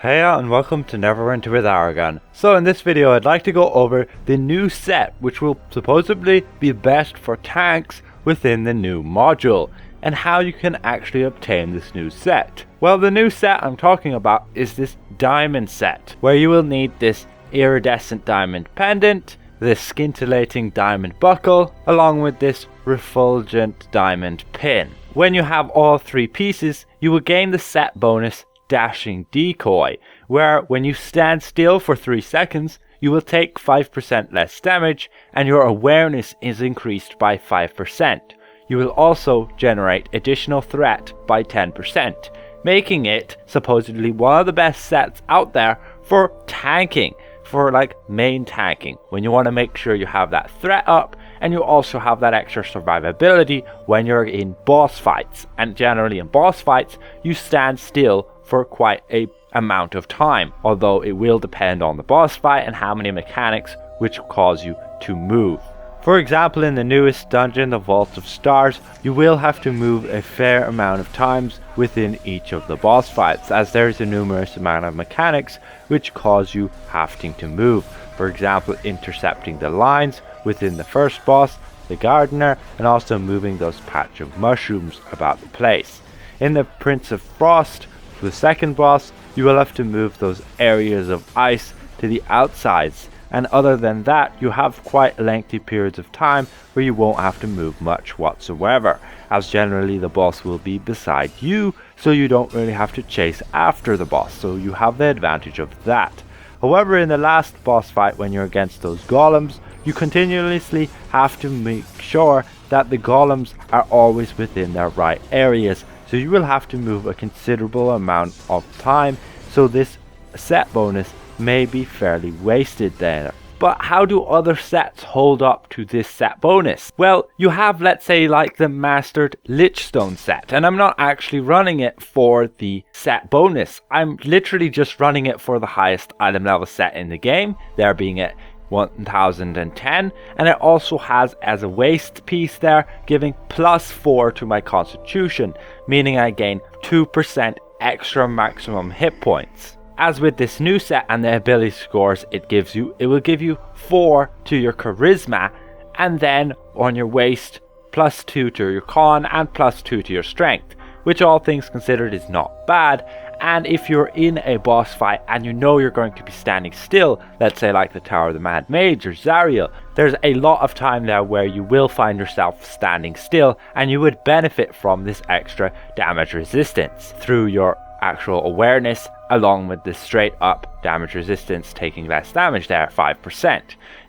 Heya and welcome to Neverwinter with Aragon. So in this video I'd like to go over the new set which will supposedly be best for tanks within the new module and how you can actually obtain this new set. Well, the new set I'm talking about is this diamond set where you will need this iridescent diamond pendant, this scintillating diamond buckle, along with this refulgent diamond pin. When you have all three pieces, you will gain the set bonus Dashing Decoy, where when you stand still for 3 seconds, you will take 5% less damage and your awareness is increased by 5%. You will also generate additional threat by 10%, making it supposedly one of the best sets out there for tanking, for like main tanking, when you want to make sure you have that threat up and you also have that extra survivability when you're in boss fights. And generally in boss fights, you stand still for quite a amount of time, although it will depend on the boss fight and how many mechanics which cause you to move. For example, in the newest dungeon, the Vault of Stars, you will have to move a fair amount of times within each of the boss fights, as there is a numerous amount of mechanics which cause you having to move. For example, intercepting the lines within the first boss, the gardener, and also moving those patch of mushrooms about the place. In the Prince of Frost, for the second boss, you will have to move those areas of ice to the outsides, and other than that you have quite lengthy periods of time where you won't have to move much whatsoever, as generally the boss will be beside you, so you don't really have to chase after the boss, so you have the advantage of that. However, in the last boss fight, when you're against those golems, you continuously have to make sure that the golems are always within their right areas, so you will have to move a considerable amount of time, so this set bonus may be fairly wasted there. But how do other sets hold up to this set bonus? Well, you have, let's say, like the Mastered Lichstone set, and I'm not actually running it for the set bonus. I'm literally just running it for the highest item level set in the game, there being at 1010, and it also has as a waist piece there, giving +4 to my constitution, meaning I gain 2% extra maximum hit points. As with this new set and the ability scores it will give you 4 to your charisma, and then on your waist +2 to your con and +2 to your strength, which all things considered is not bad. And if you're in a boss fight and you know you're going to be standing still, let's say like the Tower of the Mad Mage or Zariel, there's a lot of time there where you will find yourself standing still and you would benefit from this extra damage resistance through your actual awareness, along with the straight up damage resistance taking less damage there, 5%.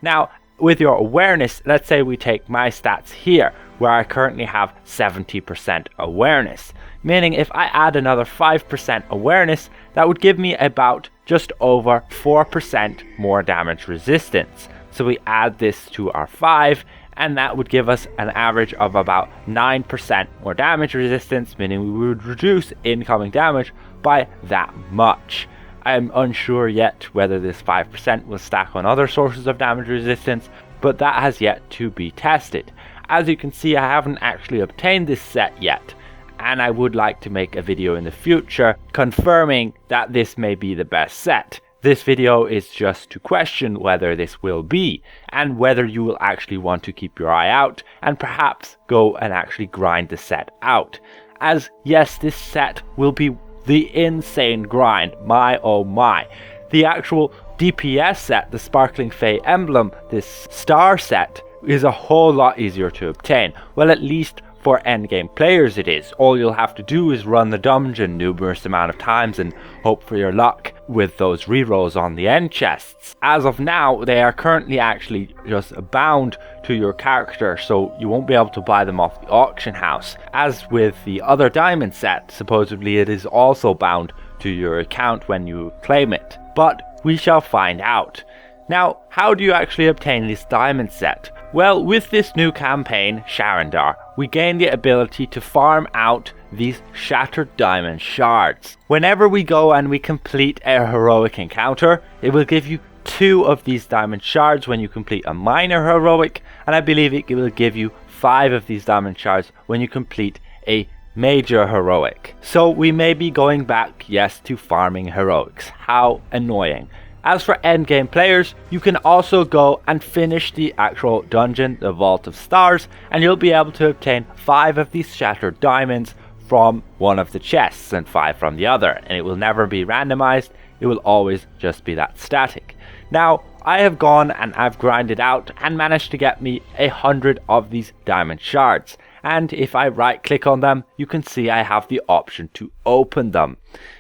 Now, with your awareness, let's say we take my stats here, where I currently have 70% awareness, meaning if I add another 5% awareness, that would give me about just over 4% more damage resistance. So we add this to our 5, and that would give us an average of about 9% more damage resistance, meaning we would reduce incoming damage by that much. I'm unsure yet whether this 5% will stack on other sources of damage resistance, but that has yet to be tested. As you can see, I haven't actually obtained this set yet, and I would like to make a video in the future confirming that this may be the best set. This video is just to question whether this will be, and whether you will actually want to keep your eye out and perhaps go and actually grind the set out. As yes, this set will be the insane grind, my oh my. The actual DPS set, the Sparkling Fey Emblem, this star set, is a whole lot easier to obtain. Well, at least for endgame players it is. All you'll have to do is run the dungeon numerous amount of times and hope for your luck with those rerolls on the end chests. As of now, they are currently actually just bound to your character, so you won't be able to buy them off the auction house. As with the other diamond set, supposedly it is also bound to your account when you claim it. But we shall find out. Now, how do you actually obtain this diamond set? Well, with this new campaign, Sharandar, we gain the ability to farm out these shattered diamond shards. Whenever we go and we complete a heroic encounter, it will give you 2 of these diamond shards when you complete a minor heroic, and I believe it will give you 5 of these diamond shards when you complete a major heroic. So we may be going back, yes, to farming heroics. How annoying. As for endgame players, you can also go and finish the actual dungeon, the Vault of Stars, and you'll be able to obtain 5 of these shattered diamonds from one of the chests and 5 from the other, and it will never be randomized, it will always just be that static. Now, I have gone and I've grinded out and managed to get me 100 of these diamond shards, and if I right click on them, you can see I have the option to open them.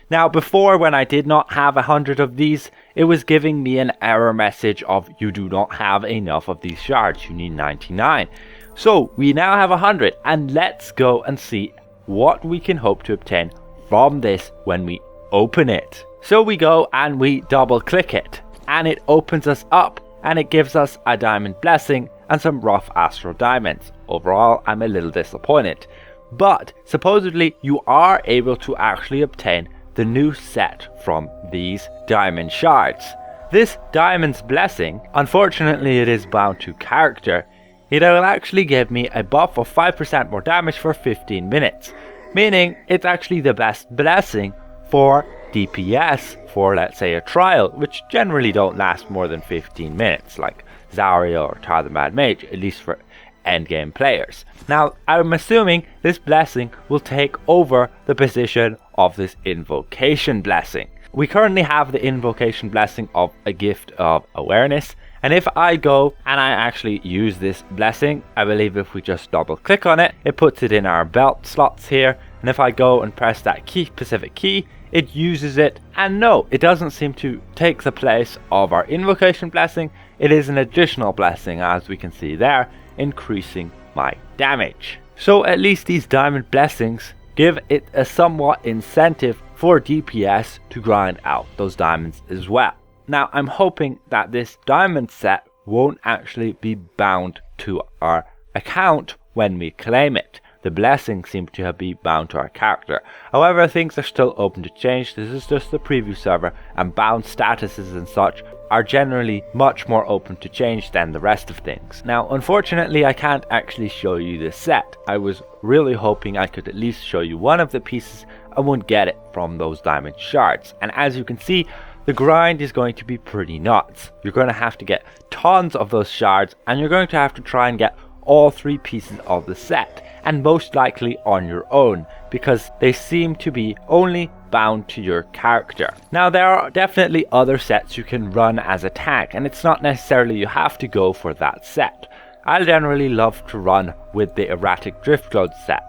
Now before, when I did not have 100 of these, it was giving me an error message of you do not have enough of these shards, you need 99. So we now have 100, and let's go and see what we can hope to obtain from this when we open it. So we go and we double click it, and it opens us up and it gives us a diamond blessing and some rough astral diamonds. Overall, I'm a little disappointed, but supposedly you are able to actually obtain the new set from these diamond shards. This diamond's blessing, unfortunately it is bound to character. It will actually give me a buff of 5% more damage for 15 minutes, meaning it's actually the best blessing for DPS for, let's say, a trial, which generally don't last more than 15 minutes, like Zarya or Tar the Mad Mage, at least for endgame players. Now, I'm assuming this blessing will take over the position of this invocation blessing. We currently have the invocation blessing of a gift of awareness, and if I go and I actually use this blessing, I believe if we just double click on it, it puts it in our belt slots here, and if I go and press that specific key, it uses it, and no, it doesn't seem to take the place of our invocation blessing. It is an additional blessing, as we can see there, increasing my damage. So at least these diamond blessings give it a somewhat incentive for DPS to grind out those diamonds as well. Now I'm hoping that this diamond set won't actually be bound to our account when we claim it. The blessings seem to be bound to our character. However, things are still open to change. This is just the preview server, and bound statuses and such are generally much more open to change than the rest of things. Now, unfortunately, I can't actually show you this set. I was really hoping I could at least show you one of the pieces and would get it from those diamond shards. And as you can see, the grind is going to be pretty nuts. You're going to have to get tons of those shards, and you're going to have to try and get all 3 pieces of the set, and most likely on your own, because they seem to be only bound to your character. Now, there are definitely other sets you can run as a tank, and it's not necessarily you have to go for that set. I generally love to run with the erratic drift clothes set,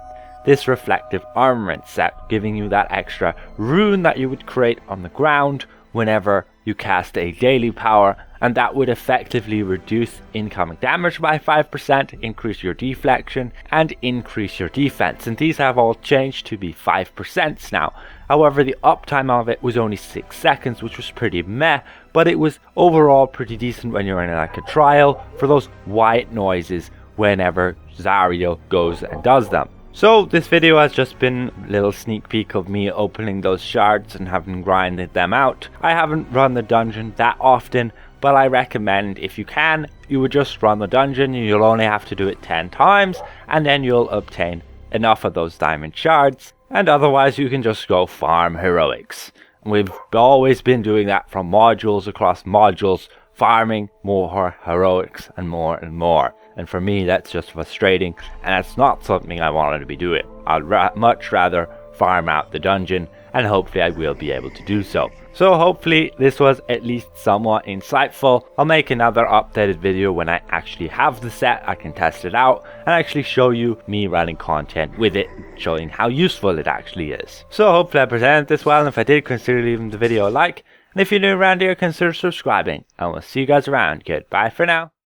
this reflective armament set, giving you that extra rune that you would create on the ground whenever you cast a daily power, and that would effectively reduce incoming damage by 5%, increase your deflection, and increase your defense. And these have all changed to be 5% now. However, the uptime of it was only 6 seconds, which was pretty meh, but it was overall pretty decent when you're in like a trial for those white noises whenever Zarya goes and does them. So this video has just been a little sneak peek of me opening those shards and having grinded them out. I haven't run the dungeon that often, but I recommend if you can, you would just run the dungeon. You'll only have to do it 10 times, and then you'll obtain enough of those diamond shards, and otherwise you can just go farm heroics. We've always been doing that from modules across modules, farming more heroics and more and more. And for me, that's just frustrating, and that's not something I wanted to be doing. I'd much rather farm out the dungeon, and hopefully I will be able to do so. So hopefully this was at least somewhat insightful. I'll make another updated video when I actually have the set, I can test it out, and actually show you me running content with it, showing how useful it actually is. So hopefully I presented this well, and if I did, consider leaving the video a like. And if you're new around here, consider subscribing, and we'll see you guys around. Goodbye for now.